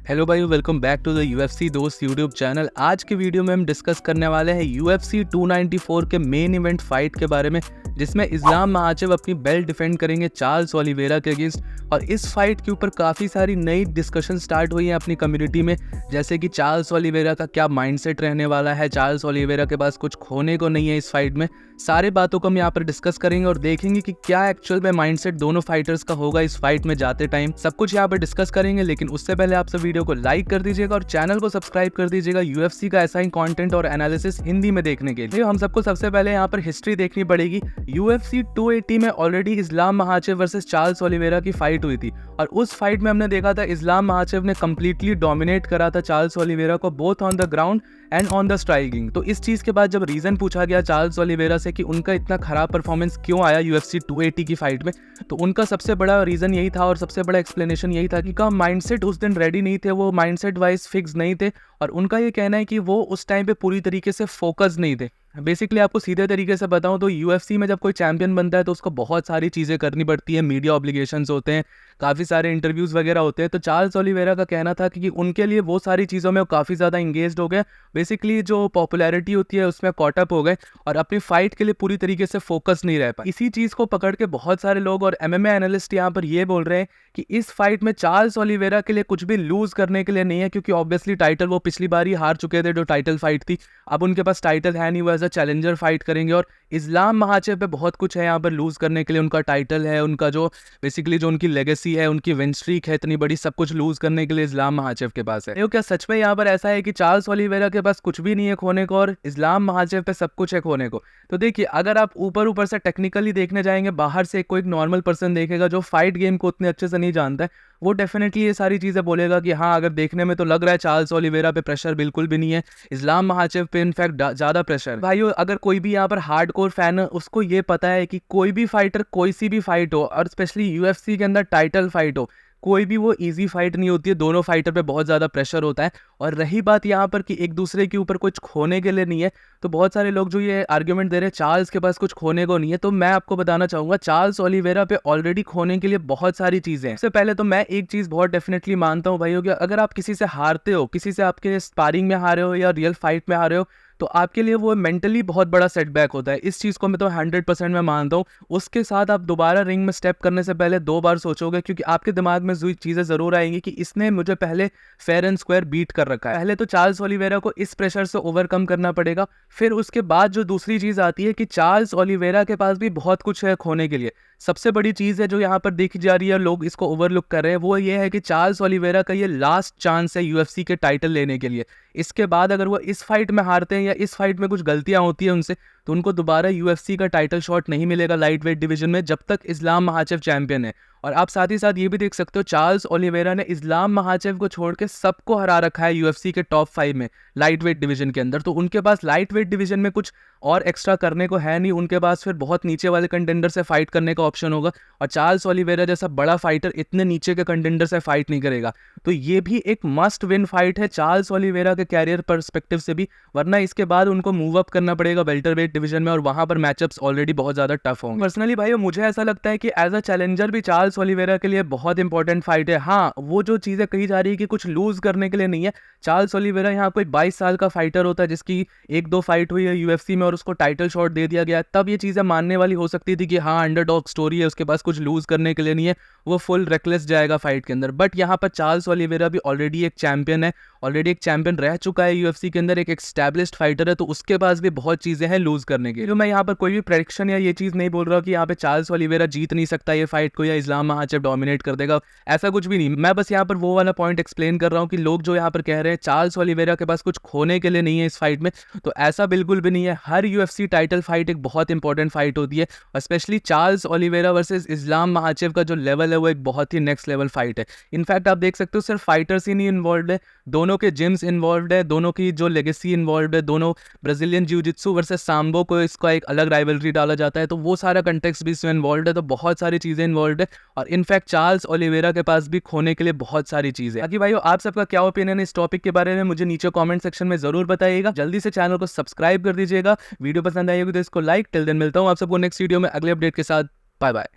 Hello भाई, welcome back to the UFC दोस्त YouTube channel. आज के वीडियो में हम डिस्कस करने वाले हैं UFC 294 के मेन इवेंट फाइट के बारे में, जिसमें इस्लाम महाचेव अपनी बेल्ट डिफेंड करेंगे चार्ल्स ओलिवेरा के अगेंस्ट। और इस फाइट के ऊपर काफ़ी सारी नई डिस्कशन स्टार्ट हुई है अपनी कम्युनिटी में, जैसे कि चार्ल्स ओलिवेरा का क्या माइंडसेट रहने वाला है, चार्ल्स ओलिवेरा के पास कुछ खोने को नहीं है इस फाइट में। सारे बातों को हम यहाँ पर डिस्कस करेंगे और देखेंगे कि क्या एक्चुअल में माइंडसेट दोनों फाइटर्स का होगा इस फाइट में जाते टाइम। सब कुछ यहाँ पर डिस्कस करेंगे, लेकिन उससे पहले आप सब वीडियो को लाइक कर दीजिएगा और चैनल को सब्सक्राइब कर दीजिएगा UFC का ऐसा ही कंटेंट और एनालिसिस हिंदी में देखने के लिए। हम सबको सबसे पहले यहाँ पर हिस्ट्री देखनी पड़ेगी। UFC 280 में ऑलरेडी इस्लाम महाचेव वर्सेस चार्ल्स ओलिवेरा की फाइट हुई थी और उस फाइट में हमने देखा था इस्लाम महाचेव ने कंप्लीटली डोमिनेट करा था चार्ल्स ओलिवेरा को, both on the ground and on the striking. तो इस चीज के बाद जब रीजन पूछा गया चार्ल्स ओलिवेरा से कि उनका इतना खराब परफॉर्मेंस क्यों आया UFC 280 की फाइट में, तो उनका सबसे बड़ा रीजन यही था और सबसे बड़ा एक्सप्लेनेशन यही था कि का माइंडसेट उस दिन रेडी नहीं थे, वो माइंडसेट वाइज फिक्स नहीं थे और उनका ये कहना है कि वो उस टाइम पे पूरी तरीके से फोकस नहीं थे। बेसिकली आपको सीधे तरीके से बताऊं तो UFC में जब कोई चैंपियन बनता है तो उसको बहुत सारी चीज़ें करनी पड़ती है, मीडिया ऑब्लिगेशंस होते हैं, काफ़ी सारे इंटरव्यूज़ वगैरह होते हैं। तो चार्ल्स ओलिवेरा का कहना था कि उनके लिए वो सारी चीज़ों में काफ़ी ज़्यादा इंगेज्ड हो गए, बेसिकली जो पॉपुलैरिटी होती है उसमें कॉट अप हो गए और अपनी फाइट के लिए पूरी तरीके से फोकस नहीं रह पाए। इसी चीज़ को पकड़ के बहुत सारे लोग और MMA एनालिस्ट यहाँ पर ये बोल रहे हैं कि इस फाइट में चार्ल्स ओलिवेरा के लिए कुछ भी लूज करने के लिए नहीं है, क्योंकि ऑब्वियसली टाइटल वो पिछली बार ही हार चुके थे जो टाइटल फाइट थी। अब उनके पास टाइटल है नहीं, वो एज अ चैलेंजर फाइट करेंगे और इस्लाम महाचेव पे बहुत कुछ है यहाँ पर लूज करने के लिए। उनका टाइटल है, उनका जो बेसिकली जो उनकी लेगेसी है, उनकी विन स्ट्रीक है इतनी बड़ी, सब कुछ लूज करने के लिए इस्लाम महाचेव के पास है। तो क्या सच में यहाँ पर ऐसा है कि चार्ल्स ओलिवेरा के पास कुछ भी नहीं है खोने को और इस्लाम महाचेव पे सब कुछ है खोने को? तो देखिए, अगर आप ऊपर से टेक्निकली देखने जाएंगे, बाहर से कोई एक नॉर्मल पर्सन देखेगा जो फाइट गेम को उतने अच्छे से नहीं जानता है, वो डेफिनेटली ये सारी चीज़ें बोलेगा कि हाँ, अगर देखने में तो लग रहा है चार्ल्स ओलिवेरा पे प्रेशर बिल्कुल भी नहीं है, इस्लाम महाचेव पे इनफैक्ट ज़्यादा प्रेशर। भाइयों, अगर कोई भी यहाँ पर हार्डकोर फैन है उसको ये पता है कि कोई भी फाइटर कोई सी भी फाइट हो और स्पेशली UFC के अंदर टाइटल फाइट हो, कोई भी वो इजी फाइट नहीं होती है, दोनों फाइटर पे बहुत ज़्यादा प्रेशर होता है। और रही बात यहाँ पर कि एक दूसरे के ऊपर कुछ खोने के लिए नहीं है, तो बहुत सारे लोग जो ये आर्ग्यूमेंट दे रहे हैं चार्ल्स के पास कुछ खोने को नहीं है, तो मैं आपको बताना चाहूँगा चार्ल्स ओलिवेरा पे ऑलरेडी खोने के लिए बहुत सारी चीज़ें हैं। सबसे पहले तो मैं एक चीज़ बहुत डेफिनेटली मानता हूँ भाइयों कि अगर आप किसी से हारते हो, किसी से आपके स्पारिंग में हारे हो या रियल फाइट में हारे हो, तो आपके लिए वो मेंटली बहुत बड़ा सेटबैक होता है। इस चीज़ को मैं तो 100% मैं मानता हूँ। उसके साथ आप दोबारा रिंग में स्टेप करने से पहले 2 बार सोचोगे, क्योंकि आपके दिमाग में चीज़ें ज़रूर आएंगी कि इसने मुझे पहले फेयर एंड स्क्वायर बीट कर रखा है। पहले तो चार्ल्स ओलिवेरा को इस प्रेशर से ओवरकम करना पड़ेगा। फिर उसके बाद जो दूसरी चीज़ आती है कि चार्ल्स ओलिवेरा के पास भी बहुत कुछ है खोने के लिए। सबसे बड़ी चीज़ है जो यहाँ पर देखी जा रही है, लोग इसको ओवरलुक कर रहे हैं, वो ये है कि चार्ल्स ओलिवेरा का ये लास्ट चांस है UFC के टाइटल लेने के लिए। इसके बाद अगर वो इस फाइट में हारते हैं या इस फाइट में कुछ गलतियां होती हैं उनसे, तो उनको दोबारा UFC का टाइटल शॉट नहीं मिलेगा लाइट वेट डिवीजन में जब तक इस्लाम महाचेव चैंपियन है। और आप साथ ही साथ ये भी देख सकते हो चार्ल्स ओलिवेरा ने इस्लाम महाचेव को छोड़ के सबको हरा रखा है UFC के टॉप 5 में लाइट वेट डिवीजन के अंदर। तो उनके पास लाइट वेट डिवीजन में कुछ और एक्स्ट्रा करने को है नहीं, उनके पास फिर बहुत नीचे वाले कंटेंडर से फाइट करने का ऑप्शन होगा और चार्ल्स ओलिवेरा जैसा बड़ा फाइटर इतने नीचे के कंटेंडर से फाइट नहीं करेगा। तो ये भी एक मस्ट विन फाइट है चार्ल्स ओलिवेरा के कैरियर परस्पेक्टिव से भी, वरना इसके बाद उनको मूव अप करना पड़ेगा वेल्टरवेट डिवीजन में और वहां पर मैचअप्स ऑलरेडी बहुत ज्यादा टफ होंगे। पर्सनली भाई मुझे ऐसा लगता है कि एज अ चैलेंजर भी चार्ल्स ओलिवेरा के लिए बहुत इंपॉर्टेंट फाइट है। हाँ, वो जो चीजें कही जा रही है कि कुछ लूज करने के लिए नहीं है, चार्ल्स ओलिवेरा यहाँ कोई 22 साल का फाइटर होता है जिसकी 1-2 फाइट हुई है UFC में और उसको टाइटल शॉट दे दिया गया, तब ये चीजें मानने वाली हो सकती थी कि हाँ, अंडरडॉग स्टोरी है, उसके पास कुछ लूज करने के लिए नहीं है, वो फुल रेकलेस जाएगा फाइट के अंदर। बट यहाँ पर चार्ल्स ओलिवेरा भी ऑलरेडी एक चैंपियन है, ऑलरेडी एक चैंपियन रह चुका है UFC के अंदर, एक एस्टैब्लिश्ड फाइटर है, तो उसके पास भी बहुत चीजें हैं लूज करने की। तो मैं यहाँ पर कोई भी प्रेडिक्शन या ये चीज नहीं बोल रहा कि यहाँ पे चार्ल्स ओलिवेरा जीत नहीं सकता ये फाइट को या इस्लाम महाचेव डोमिनेट कर देगा, ऐसा कुछ भी नहीं। मैं बस यहाँ पर वो वाला पॉइंट एक्सप्लेन कर रहा हूँ कि लोग जो यहाँ पर कह रहे हैं चार्ल्स ओलिवेरा के पास कुछ खोने के लिए नहीं है इस फाइट में, तो ऐसा बिल्कुल भी नहीं है। हर UFC टाइटल फाइट एक बहुत इंपॉर्टेंट फाइट होती है और स्पेशली चार्ल्स ओलिवेरा वर्सेस इस्लाम महाचेव का जो लेवल है वो एक बहुत ही नेक्स्ट लेवल फाइट है। इनफैक्ट आप देख सकते हो सिर्फ फाइटर्स ही नहीं इन्वॉल्व है, दोनों के जिम्स इन्वॉल्व है, दोनों की जो लेगेसी इन्वॉल्व है, दोनों ब्राजीलियन जिu-जित्सु वर्सेस सांबो को इसका एक अलग राइवलरी डाला जाता है, तो वो सारा कंटेक्स्ट भी इसमें इन्वॉल्व है, तो बहुत सारी चीज़ें इन्वॉल्व है और इनफैक्ट चार्ल्स ओलिवेरा के पास भी खोने के लिए बहुत सारी चीज़ें। बाकी भाइयों, आप सबका क्या ओपिनियन है इस टॉपिक के बारे में मुझे नीचे कमेंट सेक्शन में जरूर बताइएगा। जल्दी से चैनल को सब्सक्राइब कर दीजिएगा, वीडियो पसंद आई होगी तो इसको लाइक। टिल देन मिलता हूँ आप सबको नेक्स्ट वीडियो में अगले अपडेट के साथ। Bye bye.